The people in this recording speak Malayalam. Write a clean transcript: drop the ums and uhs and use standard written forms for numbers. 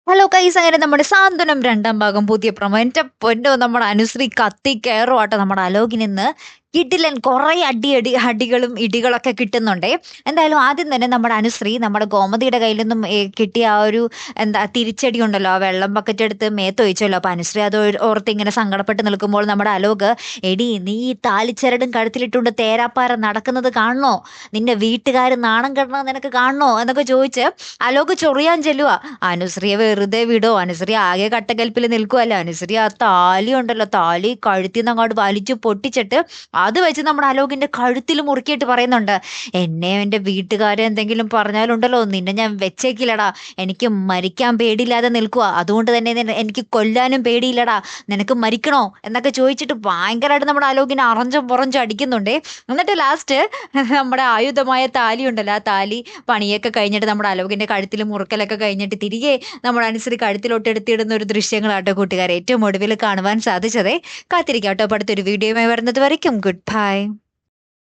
ഹലോ ഗൈസ്, അങ്ങനെ നമ്മുടെ സാന്ത്വനം രണ്ടാം ഭാഗം പുതിയ പ്രൊമോ. എന്റെ പൊന്നോ, നമ്മുടെ അനുശ്രീ കത്തി കയറുവാട്ടോ നമ്മുടെ അലോകിൽ നിന്ന്. കിടിലൻ കുറെ അടികളും ഇടികളൊക്കെ കിട്ടുന്നുണ്ടേ. എന്തായാലും ആദ്യം തന്നെ നമ്മുടെ അനുശ്രീ നമ്മുടെ ഗോമതിയുടെ കയ്യിൽ നിന്നും കിട്ടിയ ആ ഒരു തിരിച്ചടി ഉണ്ടല്ലോ, ആ വെള്ളം ബക്കറ്റ് എടുത്ത് മേത്തൊഴിച്ചല്ലോ. അപ്പൊ അനുശ്രീ അത് ഓർത്ത് ഇങ്ങനെ സങ്കടപ്പെട്ട് നിൽക്കുമ്പോൾ നമ്മുടെ അലോക്, എടി നീ ഈ താലിച്ചരടും കഴുത്തിലിട്ടുണ്ട് തേരാപ്പാര നടക്കുന്നത് കാണണോ? നിന്റെ വീട്ടുകാർ നാണം കെടണോ നിനക്ക് കാണണോ എന്നൊക്കെ ചോദിച്ച് അലോക് ചൊറിയാൻ ചെല്ലുക. അനുശ്രീയെ വെറുതെ വിടോ? അനുശ്രീ ആകെ കട്ടകൽപ്പിൽ നിൽക്കുവല്ല. അനുശ്രീ ആ താലി ഉണ്ടല്ലോ, താലി കഴുത്തിൽ നിന്ന് അങ്ങോട്ട് വലിച്ചു പൊട്ടിച്ചിട്ട് അത് വെച്ച് നമ്മുടെ അലോകിന്റെ കഴുത്തിൽ മുറുക്കിയിട്ട് പറയുന്നുണ്ട്, എന്നെ എന്റെ വീട്ടുകാരെ എന്തെങ്കിലും പറഞ്ഞാലുണ്ടല്ലോ നിന്നെ ഞാൻ വെച്ചേക്കില്ലടാ. എനിക്ക് മരിക്കാൻ പേടിയില്ലാതെ നിൽക്കുക, അതുകൊണ്ട് തന്നെ എനിക്ക് കൊല്ലാനും പേടിയില്ലടാ. നിനക്ക് മരിക്കണോ എന്നൊക്കെ ചോദിച്ചിട്ട് ഭയങ്കരമായിട്ട് നമ്മുടെ അലോകിനെ അറഞ്ചും പുറഞ്ചും അടിക്കുന്നുണ്ടേ. എന്നിട്ട് ലാസ്റ്റ് നമ്മുടെ ആയുധമായ താലി ഉണ്ടല്ലോ, ആ താലി പണിയൊക്കെ കഴിഞ്ഞിട്ട് നമ്മുടെ അലോകിന്റെ കഴുത്തിൽ മുറുക്കലൊക്കെ കഴിഞ്ഞിട്ട് തിരികെ നമ്മുടെ അനുസരിച്ച് കഴുത്തിലോട്ട് എടുത്തിടുന്ന ഒരു ദൃശ്യങ്ങളാട്ടോ കൂട്ടുകാരെ ഏറ്റവും ഒടുവിൽ കാണുവാൻ സാധിച്ചതേ. കാത്തിരിക്കാട്ടോ അടുത്തൊരു വീഡിയോയുമായി വരുന്നത് വരയ്ക്കും. Good bye.